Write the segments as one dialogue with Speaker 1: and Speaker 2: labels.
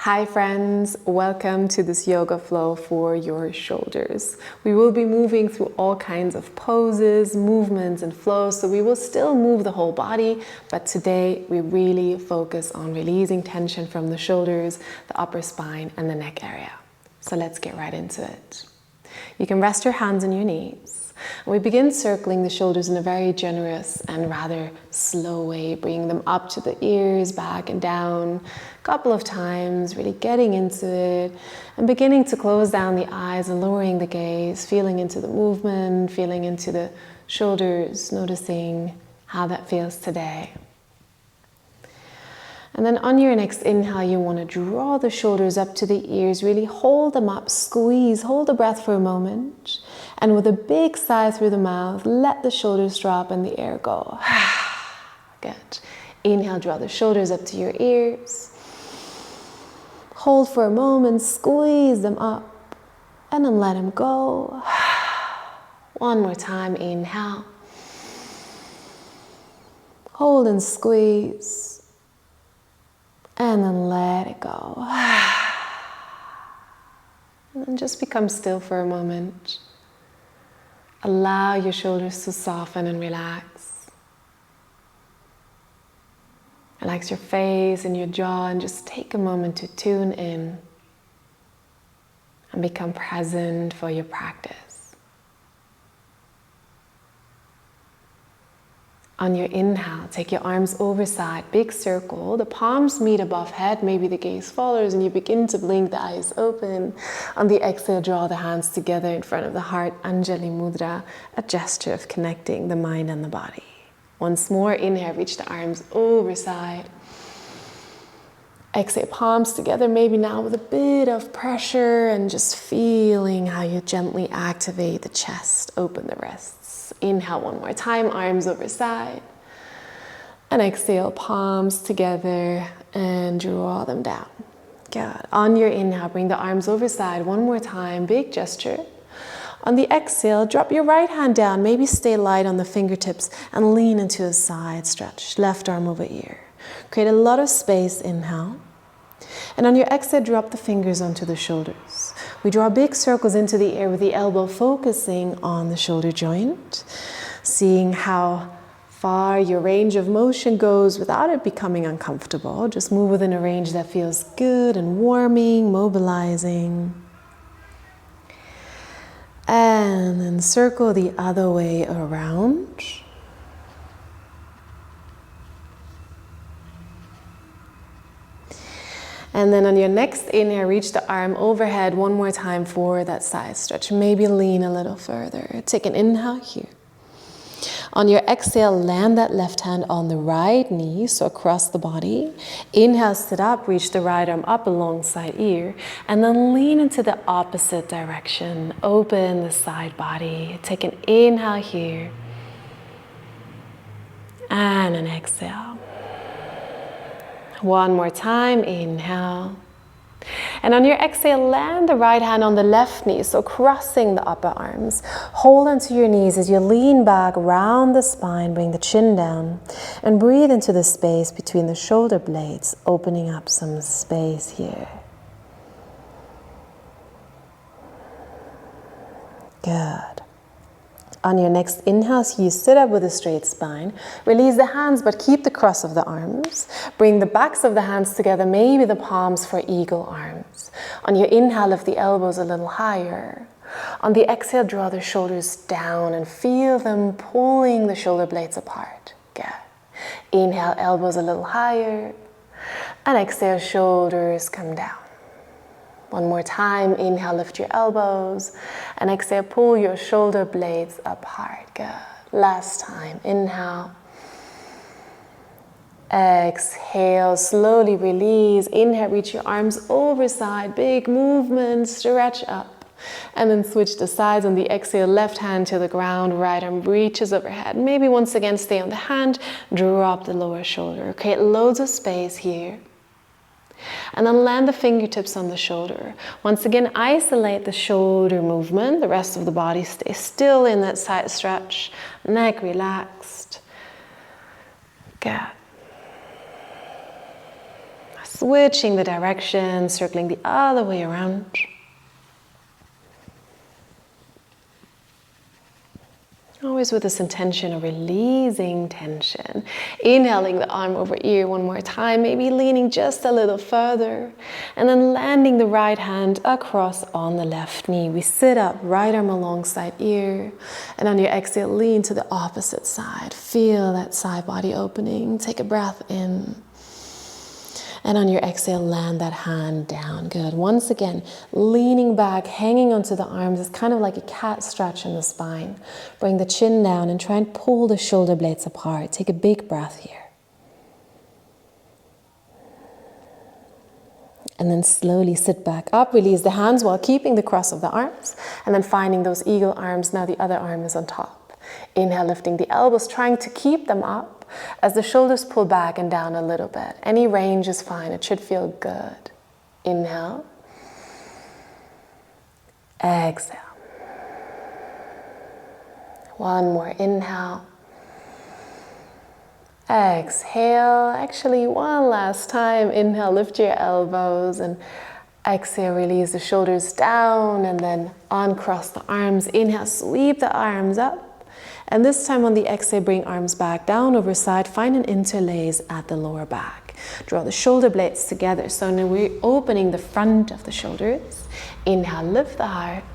Speaker 1: Hi friends, welcome to this yoga flow for your shoulders. We will be moving through all kinds of poses, movements and flows, so we will still move the whole body, but today we really focus on releasing tension from the shoulders, the upper spine and the neck area. So let's get right into it. You can rest your hands on your knees. We begin circling the shoulders in a very generous and rather slow way, bringing them up to the ears, back and down a couple of times, really getting into it and beginning to close down the eyes and lowering the gaze, feeling into the movement, feeling into the shoulders, noticing how that feels today. And then on your next inhale, you want to draw the shoulders up to the ears, really hold them up, squeeze, hold the breath for a moment. And with a big sigh through the mouth, let the shoulders drop and the air go. Good. Inhale, draw the shoulders up to your ears. Hold for a moment, squeeze them up, and then let them go. One more time, inhale. Hold and squeeze. And then let it go. And then just become still for a moment. Allow your shoulders to soften and relax. Relax your face and your jaw and just take a moment to tune in and become present for your practice. On your inhale, take your arms overside, big circle. The palms meet above head, maybe the gaze follows and you begin to blink the eyes open. On the exhale, draw the hands together in front of the heart, Anjali Mudra, a gesture of connecting the mind and the body. Once more, inhale, reach the arms overside. Exhale, palms together, maybe now with a bit of pressure and just feeling how you gently activate the chest, open the wrists. Inhale one more time, arms over side. And exhale, palms together and draw them down. Good. On your inhale, bring the arms over side one more time, big gesture. On the exhale, drop your right hand down, maybe stay light on the fingertips and lean into a side stretch, left arm over ear. Create a lot of space, inhale. And on your exhale, drop the fingers onto the shoulders. We draw big circles into the air with the elbow focusing on the shoulder joint, seeing how far your range of motion goes without it becoming uncomfortable. Just move within a range that feels good and warming, mobilizing. And then circle the other way around. And then on your next inhale, reach the arm overhead one more time for that side stretch. Maybe lean a little further. Take an inhale here. On your exhale, land that left hand on the right knee, so across the body. Inhale, sit up, reach the right arm up alongside ear, and then lean into the opposite direction. Open the side body. Take an inhale here. And an exhale. One more time, inhale. And on your exhale, land the right hand on the left knee, so crossing the upper arms. Hold onto your knees as you lean back, round the spine, bring the chin down, and breathe into the space between the shoulder blades, opening up some space here. Good. On your next inhale, so you sit up with a straight spine. Release the hands, but keep the cross of the arms. Bring the backs of the hands together, maybe the palms for eagle arms. On your inhale, lift the elbows a little higher. On the exhale, draw the shoulders down and feel them pulling the shoulder blades apart. Good. Inhale, elbows a little higher. And exhale, shoulders come down. One more time, inhale, lift your elbows, and exhale, pull your shoulder blades apart. Good. Last time, inhale. Exhale, slowly release. Inhale, reach your arms overside, big movement, stretch up. And then switch the sides. On the exhale, left hand to the ground, right arm reaches overhead. Maybe once again, stay on the hand, drop the lower shoulder. Create loads of space here. And then land the fingertips on the shoulder. Once again, isolate the shoulder movement. The rest of the body stays still in that side stretch. Neck relaxed. Good. Switching the direction, circling the other way around. Always with this intention of releasing tension. Inhaling the arm over ear one more time, maybe leaning just a little further. And then landing the right hand across on the left knee. We sit up, right arm alongside ear. And on your exhale, lean to the opposite side. Feel that side body opening. Take a breath in. And on your exhale, land that hand down. Good. Once again, leaning back, hanging onto the arms. It's kind of like a cat stretch in the spine. Bring the chin down and try and pull the shoulder blades apart. Take a big breath here. And then slowly sit back up. Release the hands while keeping the cross of the arms. And then finding those eagle arms. Now the other arm is on top. Inhale, lifting the elbows, trying to keep them up. As the shoulders pull back and down a little bit. Any range is fine. It should feel good. Inhale. Exhale. One more inhale. Exhale. Actually, one last time. Inhale, lift your elbows and exhale, release the shoulders down and then uncross the arms. Inhale, sweep the arms up. And this time on the exhale, bring arms back down over side. Find an interlace at the lower back. Draw the shoulder blades together. So now we're opening the front of the shoulders. Inhale, lift the heart.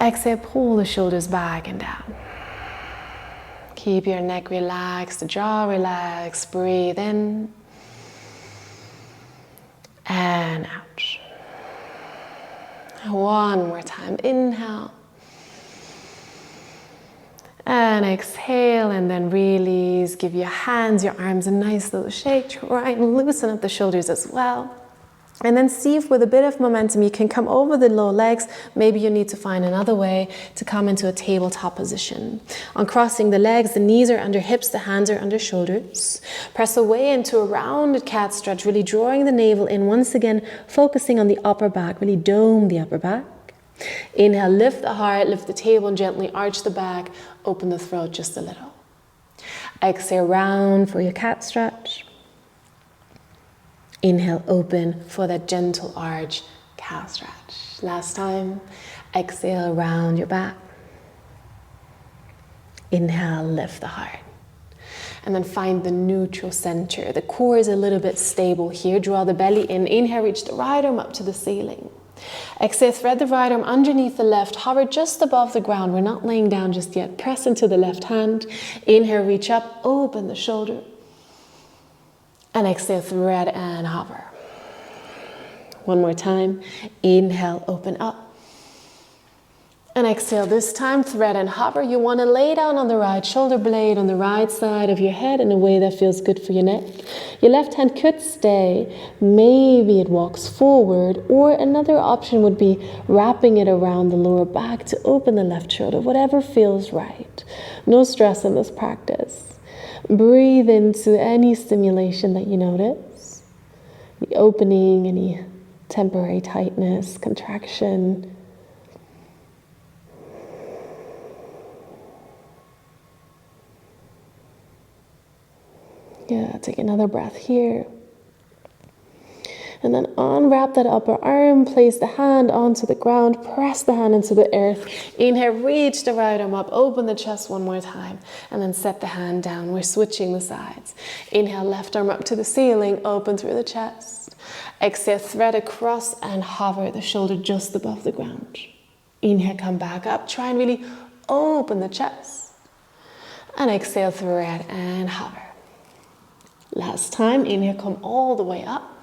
Speaker 1: Exhale, pull the shoulders back and down. Keep your neck relaxed, the jaw relaxed. Breathe in and out. One more time. Inhale. And exhale, and then release. Give your hands, your arms a nice little shake. Try and loosen up the shoulders as well. And then see if with a bit of momentum you can come over the low legs. Maybe you need to find another way to come into a tabletop position. On crossing the legs, the knees are under hips, the hands are under shoulders. Press away into a rounded cat stretch, really drawing the navel in. Once again, focusing on the upper back, really dome the upper back. Inhale, lift the heart, lift the table, and gently arch the back. Open the throat just a little. Exhale, round for your cat stretch. Inhale, open for that gentle arch, cow stretch. Last time. Exhale, round your back. Inhale, lift the heart. And then find the neutral center. The core is a little bit stable here. Draw the belly in. Inhale, reach the right arm up to the ceiling. Exhale, thread the right arm underneath the left. Hover just above the ground. We're not laying down just yet. Press into the left hand. Inhale, reach up, open the shoulder. And exhale, thread and hover. One more time. Inhale, open up. And exhale, this time, thread and hover. You want to lay down on the right shoulder blade on the right side of your head in a way that feels good for your neck. Your left hand could stay. Maybe it walks forward, or another option would be wrapping it around the lower back to open the left shoulder, whatever feels right. No stress in this practice. Breathe into any stimulation that you notice. The opening, any temporary tightness, contraction. Yeah, take another breath here. And then unwrap that upper arm, place the hand onto the ground, press the hand into the earth. Inhale, reach the right arm up, open the chest one more time, and then set the hand down. We're switching the sides. Inhale, left arm up to the ceiling, open through the chest. Exhale, thread across and hover the shoulder just above the ground. Inhale, come back up, try and really open the chest. And exhale, thread and hover. Last time, inhale, come all the way up.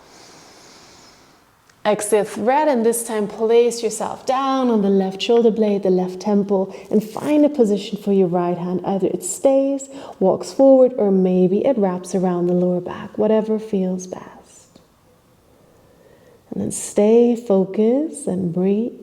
Speaker 1: Exhale, thread, and this time place yourself down on the left shoulder blade, the left temple, and find a position for your right hand. Either it stays, walks forward, or maybe it wraps around the lower back, whatever feels best. And then stay focused and breathe.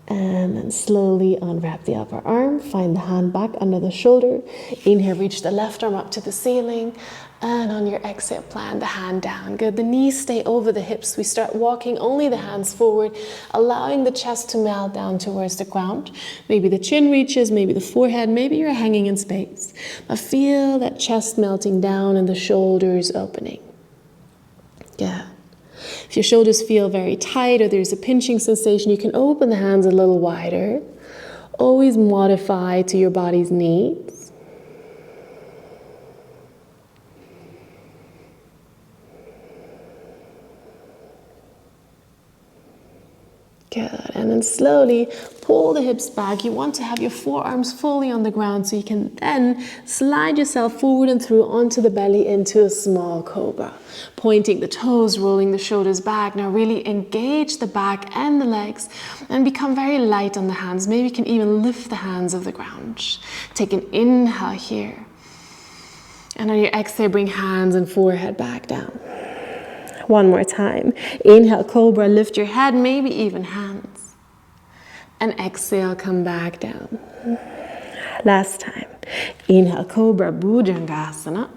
Speaker 1: And then slowly slowly unwrap the upper arm. Find the hand back under the shoulder. Inhale, reach the left arm up to the ceiling. And on your exhale, plant the hand down. Good. The knees stay over the hips. We start walking only the hands forward, allowing the chest to melt down towards the ground. Maybe the chin reaches, maybe the forehead, maybe you're hanging in space. But feel that chest melting down and the shoulders opening. Good. If your shoulders feel very tight or there's a pinching sensation, you can open the hands a little wider. Always modify to your body's needs. Good. And then slowly pull the hips back. You want to have your forearms fully on the ground so you can then slide yourself forward and through onto the belly into a small cobra. Pointing the toes, rolling the shoulders back. Now really engage the back and the legs and become very light on the hands. Maybe you can even lift the hands off the ground. Take an inhale here. And on your exhale, bring hands and forehead back down. One more time. Inhale, cobra, lift your head, maybe even hands. And exhale, come back down. Last time. Inhale, cobra, bhujangasana.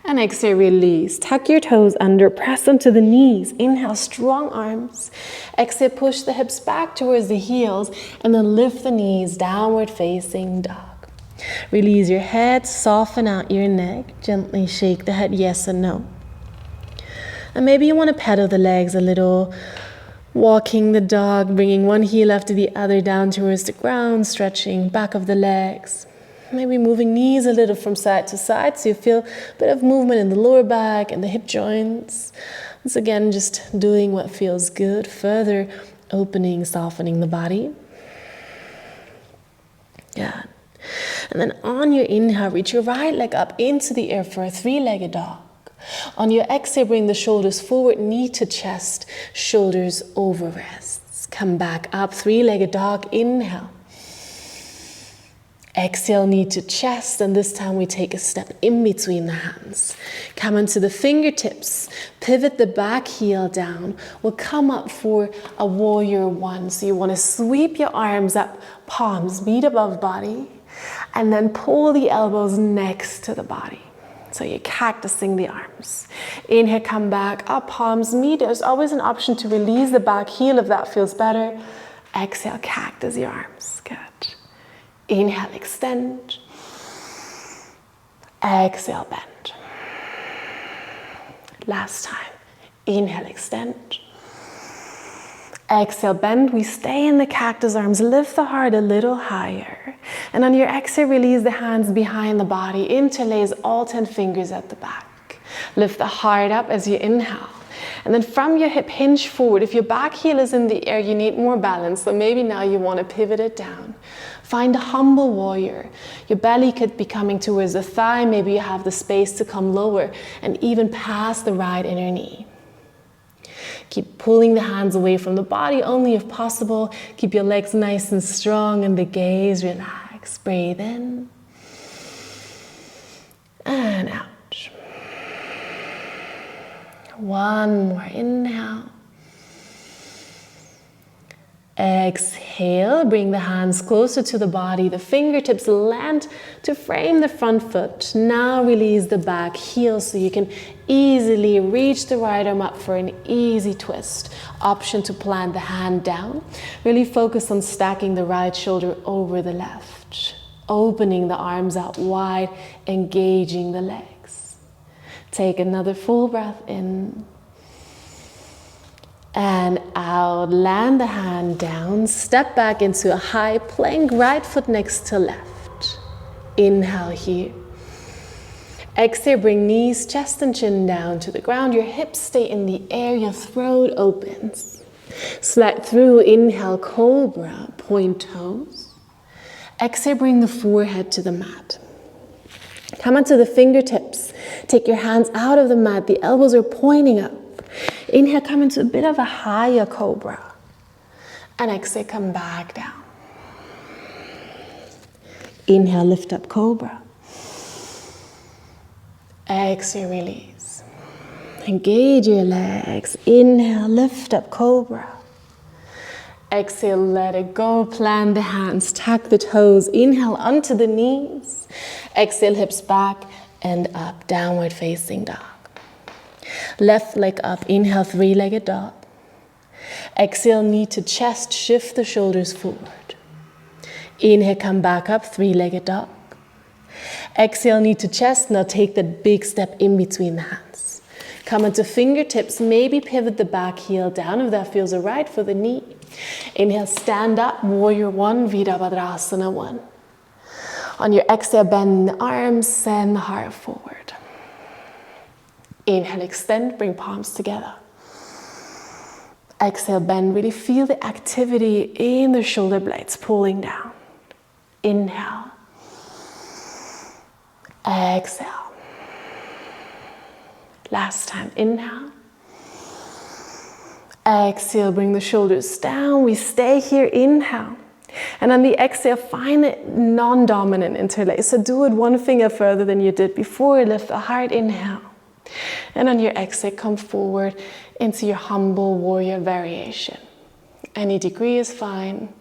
Speaker 1: And exhale, release. Tuck your toes under, press them to the knees. Inhale, strong arms. Exhale, push the hips back towards the heels, and then lift the knees, downward facing dog. Release your head, soften out your neck. Gently shake the head, yes and no. And maybe you want to pedal the legs a little, walking the dog, bringing one heel after the other down towards the ground, stretching back of the legs. Maybe moving knees a little from side to side so you feel a bit of movement in the lower back and the hip joints. Once again, just doing what feels good, further opening, softening the body. Yeah. And then on your inhale, reach your right leg up into the air for a three-legged dog. On your exhale, bring the shoulders forward, knee to chest, shoulders over wrists. Come back up, three-legged dog, inhale. Exhale, knee to chest, and this time we take a step in between the hands. Come onto the fingertips, pivot the back heel down. We'll come up for a warrior one. So you want to sweep your arms up, palms meet above body, and then pull the elbows next to the body. So you're cactusing the arms. Inhale, come back, up, palms meet. There's always an option to release the back heel if that feels better. Exhale, cactus your arms. Good. Inhale, extend. Exhale, bend. Last time. Inhale, extend. Exhale, bend. We stay in the cactus arms. Lift the heart a little higher. And on your exhale, release the hands behind the body. Interlace all 10 fingers at the back. Lift the heart up as you inhale. And then from your hip, hinge forward. If your back heel is in the air, you need more balance. So maybe now you want to pivot it down. Find a humble warrior. Your belly could be coming towards the thigh. Maybe you have the space to come lower and even past the right inner knee. Keep pulling the hands away from the body, only if possible. Keep your legs nice and strong and the gaze relax. Breathe in and out. One more inhale. Exhale, bring the hands closer to the body. The fingertips land to frame the front foot. Now release the back heel so you can easily reach the right arm up for an easy twist. Option to plant the hand down. Really focus on stacking the right shoulder over the left. Opening the arms out wide, engaging the legs. Take another full breath in. And out, land the hand down, step back into a high plank, right foot next to left. Inhale here. Exhale, bring knees, chest and chin down to the ground. Your hips stay in the air, your throat opens. Slide through, inhale, cobra, point toes. Exhale, bring the forehead to the mat. Come onto the fingertips. Take your hands out of the mat, the elbows are pointing up. Inhale, come into a bit of a higher cobra. And exhale, come back down. Inhale, lift up cobra. Exhale, release. Engage your legs. Inhale, lift up cobra. Exhale, let it go. Plant the hands, tuck the toes. Inhale onto the knees. Exhale, hips back and up, downward facing dog. Left leg up, inhale, three-legged dog. Exhale, knee to chest, shift the shoulders forward. Inhale, come back up, three-legged dog. Exhale, knee to chest. Now take that big step in between the hands. Come into fingertips, maybe pivot the back heel down if that feels right for the knee. Inhale, stand up, warrior one, Virabhadrasana one. On your exhale, bend the arms, send the heart forward. Inhale, extend, bring palms together. Exhale, bend, really feel the activity in the shoulder blades pulling down. Inhale. Exhale. Last time, inhale. Exhale, bring the shoulders down. We stay here, inhale. And on the exhale, find a non-dominant interlace. So do it one finger further than you did before. Lift the heart, inhale. And on your exhale, come forward into your humble warrior variation. Any degree is fine.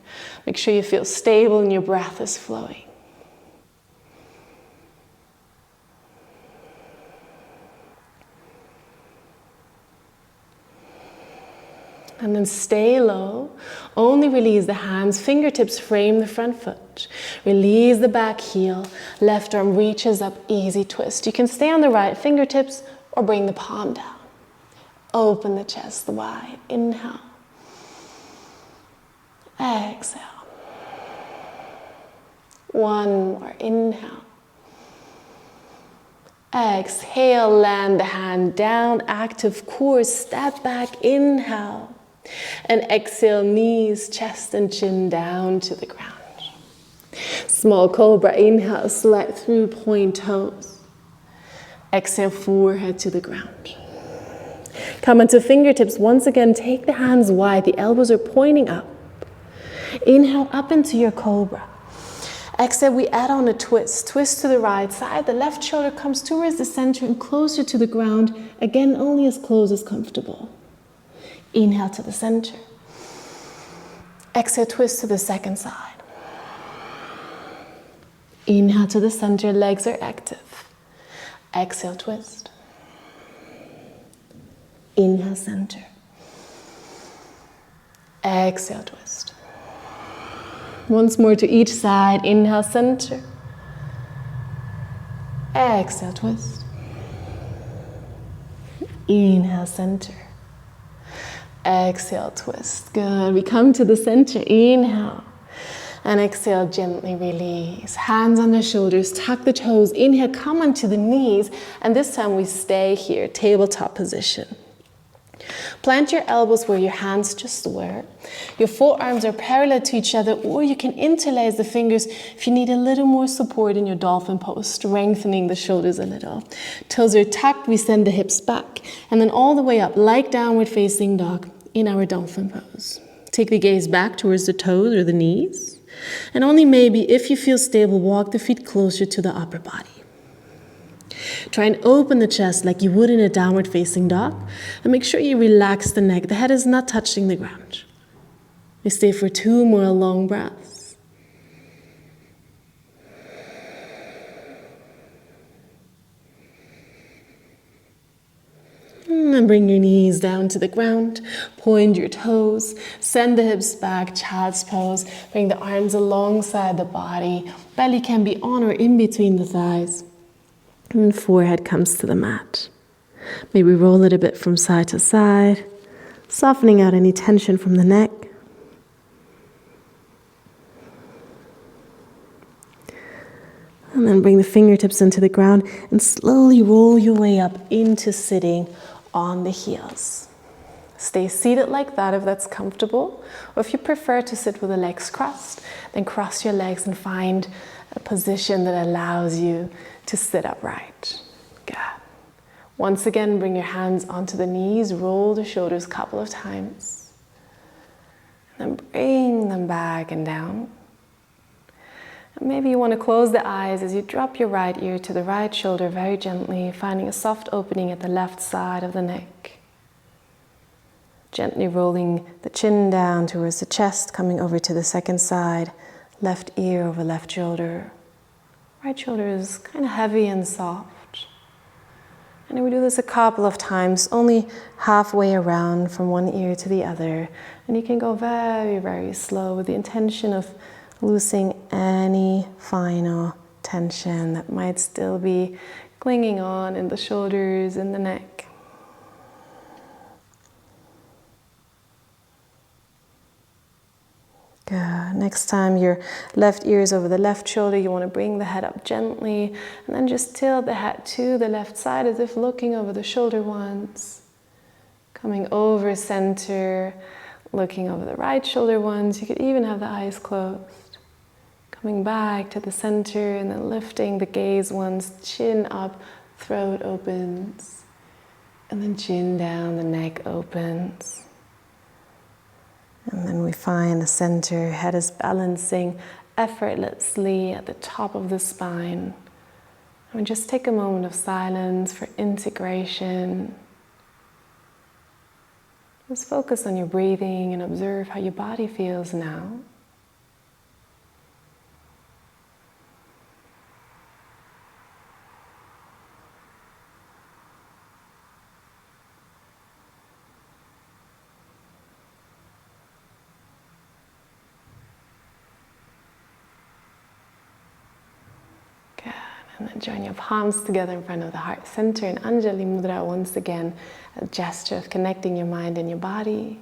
Speaker 1: Make sure you feel stable and your breath is flowing. And then stay low. Only release the hands. Fingertips frame the front foot. Release the back heel. Left arm reaches up, easy twist. You can stay on the right fingertips or bring the palm down. Open the chest wide. Inhale. Exhale. One more. Inhale. Exhale. Land the hand down. Active core. Step back. Inhale. And exhale, knees, chest and chin down to the ground. Small cobra, inhale, slide through, point toes. Exhale, forehead to the ground. Come into fingertips. Once again, take the hands wide. The elbows are pointing up. Inhale, up into your cobra. Exhale, we add on a twist. Twist to the right side. The left shoulder comes towards the center and closer to the ground. Again, only as close as comfortable. Inhale to the center. Exhale, twist to the second side. Inhale to the center, legs are active. Exhale, twist. Inhale, center. Exhale, twist. Once more to each side. Inhale, center. Exhale, twist. Inhale, center. Exhale, twist. Good. We come to the center. Inhale. And exhale, gently release. Hands on the shoulders. Tuck the toes. Inhale, come onto the knees. And this time we stay here. Tabletop position. Plant your elbows where your hands just were. Your forearms are parallel to each other, or you can interlace the fingers if you need a little more support in your dolphin pose, strengthening the shoulders a little. Toes are tucked, we send the hips back, and then all the way up, like downward facing dog in our dolphin pose. Take the gaze back towards the toes or the knees, and only maybe, if you feel stable, walk the feet closer to the upper body. Try and open the chest like you would in a downward facing dog, and make sure you relax the neck. The head is not touching the ground. We stay for 2 more long breaths. And bring your knees down to the ground. Point your toes. Send the hips back, child's pose. Bring the arms alongside the body. Belly can be on or in between the thighs. And forehead comes to the mat. Maybe roll it a bit from side to side, softening out any tension from the neck. And then bring the fingertips into the ground and slowly roll your way up into sitting on the heels. Stay seated like that if that's comfortable. Or if you prefer to sit with the legs crossed, then cross your legs and find a position that allows you to sit upright. Good. Once again, bring your hands onto the knees, roll the shoulders a couple of times. And then bring them back and down. And maybe you want to close the eyes as you drop your right ear to the right shoulder very gently, finding a soft opening at the left side of the neck. Gently rolling the chin down towards the chest, coming over to the second side, left ear over left shoulder. Right shoulder is kind of heavy and soft. And we do this a couple of times, only halfway around from one ear to the other. And you can go very, very slow with the intention of loosening any final tension that might still be clinging on in the shoulders and the neck. Good. Next time your left ear is over the left shoulder, you want to bring the head up gently and then just tilt the head to the left side as if looking over the shoulder once. Coming over center, looking over the right shoulder once. You could even have the eyes closed. Coming back to the center and then lifting the gaze once, chin up, throat opens. And then chin down, the neck opens. And then we find the center, head is balancing effortlessly at the top of the spine. And we just take a moment of silence for integration. Just focus on your breathing and observe how your body feels now. And then join your palms together in front of the heart center in Anjali Mudra. Once again, a gesture of connecting your mind and your body.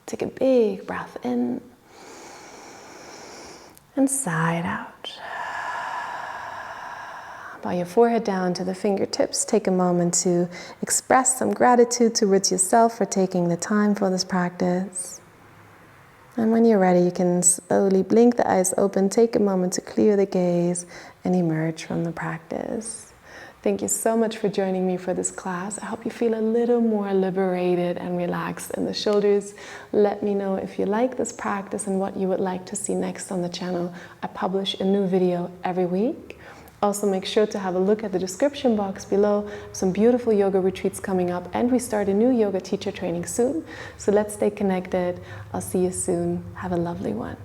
Speaker 1: Take a big breath in and sigh it out. Bow your forehead down to the fingertips. Take a moment to express some gratitude towards yourself for taking the time for this practice. And when you're ready, you can slowly blink the eyes open, take a moment to clear the gaze, and emerge from the practice. Thank you so much for joining me for this class. I hope you feel a little more liberated and relaxed in the shoulders. Let me know if you like this practice and what you would like to see next on the channel. I publish a new video every week. Also, make sure to have a look at the description box below. Some beautiful yoga retreats coming up, and we start a new yoga teacher training soon. So let's stay connected. I'll see you soon. Have a lovely one.